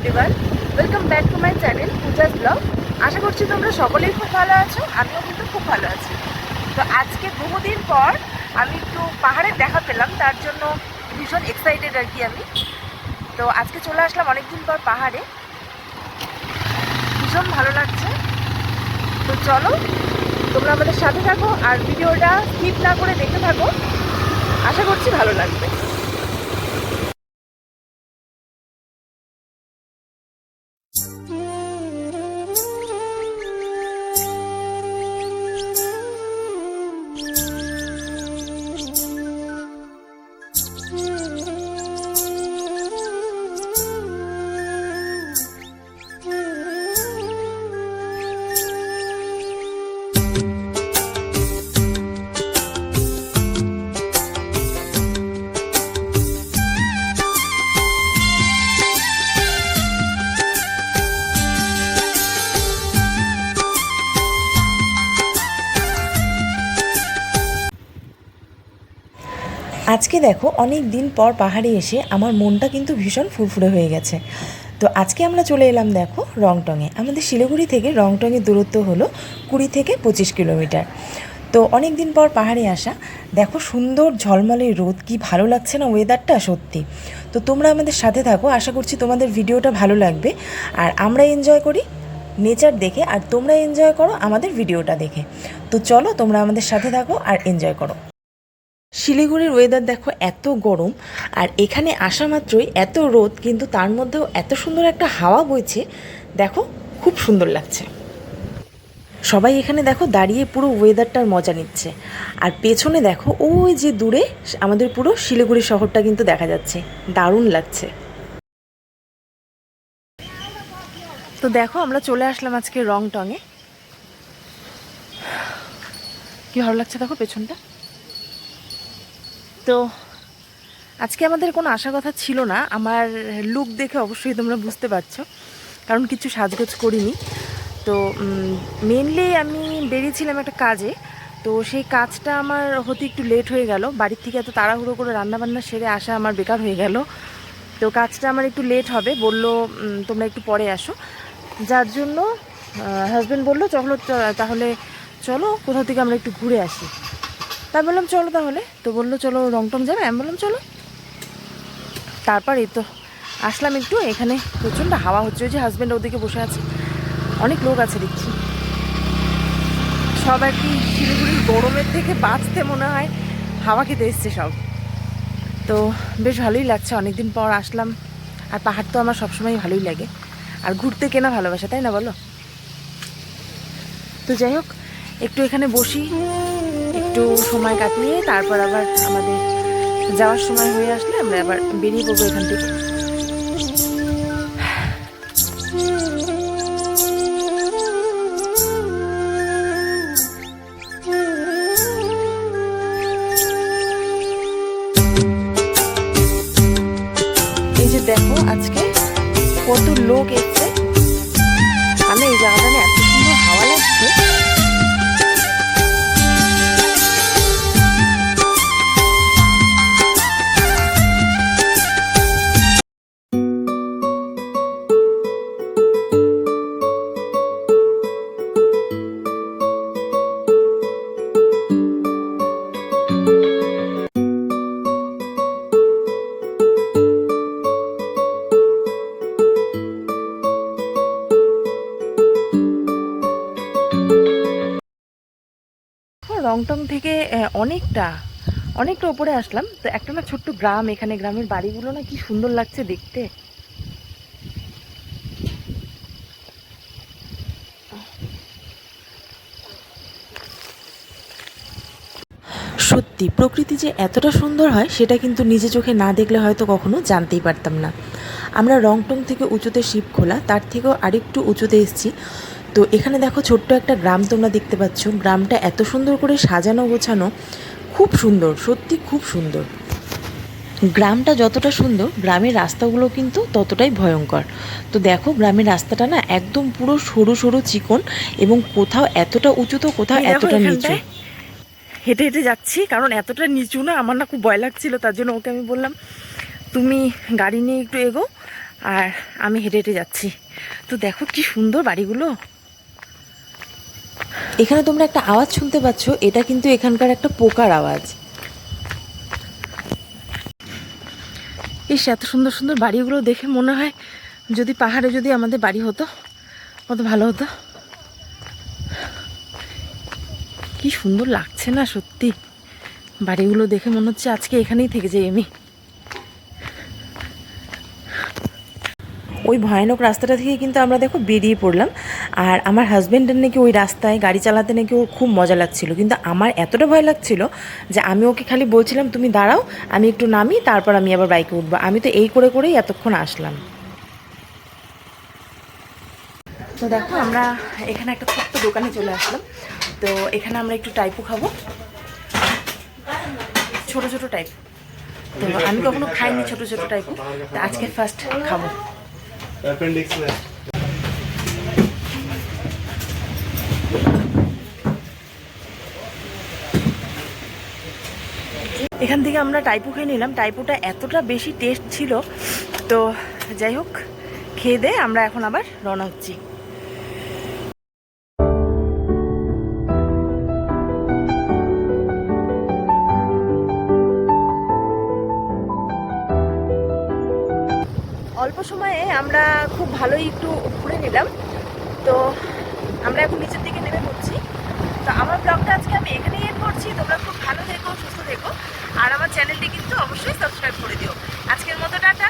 Everyone, welcome back to my channel Puja's blog. আশা করছি তোমরা সকলেই খুব ভালো আছো, আমিও কিন্তু খুব ভালো আছি। তো আজকে বহুদিন পর আমি একটু পাহাড়ের দেখা পেলাম, তার জন্য ভীষণ এক্সাইটেড আর কি আমি। তো আজকে চলে আসলাম অনেকদিন পর পাহাড়ে, ভীষণ ভালো লাগছে। তো চলো তোমরা আমাদের সাথে থাকো আর ভিডিওটা স্কিপ না করে দেখতে থাকো, আশা করছি ভালো লাগবে। আজকে দেখো অনেক দিন পর পাহাড়ে এসে আমার মনটা কিন্তু ভীষণ ফুরফুরে হয়ে গেছে। তো আজকে আমরা চলে এলাম দেখো রংটংয়ে। আমাদের শিলিগুড়ি থেকে রংটংয়ের দূরত্ব হলো 20 থেকে 25 কিলোমিটার। তো অনেক দিন পর পাহাড়ে আসা, দেখো সুন্দর ঝলমলে রোদ, কি ভালো লাগছে না ওয়েদারটা সত্যি। তো তোমরা আমাদের সাথে থাকো, আশা করছি তোমাদের ভিডিওটা ভালো লাগবে। আর আমরা এনজয় করি নেচার দেখে, আর তোমরা এনজয় করো আমাদের ভিডিওটা দেখে। তো চলো তোমরা আমাদের সাথে থাকো আর এনজয় করো। শিলিগুড়ির ওয়েদার দেখো এত গরম, আর এখানে আসা মাত্রই এত রোদ, কিন্তু তার মধ্যেও এত সুন্দর একটা হাওয়া বইছে, দেখো খুব সুন্দর লাগছে। সবাই এখানে দেখো দাঁড়িয়ে পুরো ওয়েদারটার মজা নিচ্ছে। আর পেছনে দেখো ওই যে দূরে আমাদের পুরো শিলিগুড়ি শহরটা কিন্তু দেখা যাচ্ছে, দারুণ লাগছে। তো দেখো আমরা চলে আসলাম আজকে রংটংয়ে, কি ভালো লাগছে দেখো পেছনটা। তো আজকে আমাদের কোনো আসার কথা ছিল না, আমার লুক দেখে অবশ্যই তোমরা বুঝতে পারছো, কারণ কিছু সাজগোজ করিনি। তো মেনলি আমি বেরিয়েছিলাম একটা কাজে, তো সেই কাজটা আমার হতে একটু লেট হয়ে গেল। বাড়ির থেকে এত তাড়াহুড়ো করে রান্নাবান্না সেরে আসা আমার বেকার হয়ে গেল। তো কাজটা আমার একটু লেট হবে, বললো তোমরা একটু পরে আসো, যার জন্য হাজব্যান্ড বললো চলো তাহলে চলো কোথাও থেকে আমরা একটু ঘুরে আসি। তা বললাম চলো তাহলে, তো বললো চলো রংটং যাবে, আমি বললাম চলো। তারপর এই তো আসলাম একটু, এখানে প্রচণ্ড হাওয়া হচ্ছে, ওই যে হাজব্যান্ড ওদিকে বসে আছে, অনেক লোক আছে দেখছি, সব আর কি শিলিগুড়ির গরমের থেকে বাঁচতে মনে হয় হাওয়া খেতে এসছে সব। তো বেশ ভালোই লাগছে, অনেকদিন পর আসলাম। আর পাহাড় তো আমার সবসময় ভালোই লাগে, আর ঘুরতে কেনা ভালোবাসা, তাই না বলো? তো যাই হোক, একটু এখানে বসি, একটু সময় কাটিয়ে তারপর আবার আমাদের যাওয়ার সময় হয়ে আসলে আমরা আবার বেরিয়ে পড়বো এখান থেকে। এই যে দেখো আজকে কত লোক এসছে, মানে এই জায়গাটা না এত সুন্দর হাওয়া লাগছে। রংটং থেকে অনেকটা উপরে আসলাম। তো একটা না ছোট্ট গ্রাম, এখানে গ্রামের বাড়িগুলো না কি সুন্দর লাগছে দেখতে। সত্যি প্রকৃতি যে এতটা সুন্দর হয় সেটা কিন্তু নিজে চোখে না দেখলে হয়তো কখনো জানতেই পারতাম না। আমরা রংটং থেকে উঁচুতে শিবখোলা, তার থেকেও আরেকটু উঁচুতে এসেছি। তো এখানে দেখো ছোট্ট একটা গ্রাম তোমরা দেখতে পাচ্ছ, গ্রামটা এত সুন্দর করে সাজানো গোছানো, খুব সুন্দর, সত্যি খুব সুন্দর। গ্রামটা যতটা সুন্দর, গ্রামের রাস্তাগুলো কিন্তু ততটাই ভয়ঙ্কর। তো দেখো গ্রামের রাস্তাটা না একদম পুরো সরু সরু চিকন, এবং কোথাও এতটা উঁচু তো কোথাও এতটা নিচু। হেঁটে হেঁটে যাচ্ছি, কারণ এতটা নিচু না, আমার না খুব ভয় লাগছিল, তার জন্য ওকে আমি বললাম তুমি গাড়ি নিয়ে একটু এগো, আর আমি হেঁটে হেঁটে যাচ্ছি। তো দেখো কি সুন্দর বাড়িগুলো। এখানে তোমরা একটা আওয়াজ শুনতে পাচ্ছ, এটা কিন্তু এখানকার একটা পোকার আওয়াজ। ইস, এত সুন্দর সুন্দর বাড়িগুলো দেখে মনে হয় যদি পাহাড়ে যদি আমাদের বাড়ি হতো কত ভালো হতো। কি সুন্দর লাগছে না সত্যি, বাড়িগুলো দেখে মনে হচ্ছে আজকে এখানেই থেকে যাই আমি। ওই ভয়ানক রাস্তাটা থেকে কিন্তু আমরা দেখো বেরিয়ে পড়লাম। আর আমার হাজব্যান্ডের নাকি ওই রাস্তায় গাড়ি চালাতে নাকি ওর খুব মজা লাগছিল, কিন্তু আমার এতটা ভয় লাগছিল যে আমি ওকে খালি বলছিলাম তুমি দাঁড়াও, আমি একটু নামি, তারপর আমি আবার বাইকে উঠবো। আমি তো এই করে করেই এতক্ষণ আসলাম। তো দেখো আমরা এখানে একটা ছোট্ট দোকানে চলে আসলাম। তো এখানে আমরা একটু টাইপু খাবো, ছোট ছোট টাইপ। তো আমি কখনো খাইনি ছোট ছোট টাইপু, তো আজকে ফার্স্ট খাবো। এখান থেকে আমরা টাইপু খেয়ে নিলাম। টাইপুটা এতটা বেশি টেস্ট ছিল। তো যাই হোক, খেয়ে দিয়ে আমরা এখন আবার রওনা হচ্ছি। অল্প সময়ে আমরা খুব ভালোই একটু ঘুরে নিলাম। তো আমরা এখন নিচের দিকে নেমে পড়ছি। তো আমার ব্লগটা আজকে আমি এখানেই এন্ড করছি। তোমরা খুব ভালো থেকো, সুস্থ থেকো, আর আমার চ্যানেলটি কিন্তু অবশ্যই সাবস্ক্রাইব করে দিও। আজকের মতো টাটা।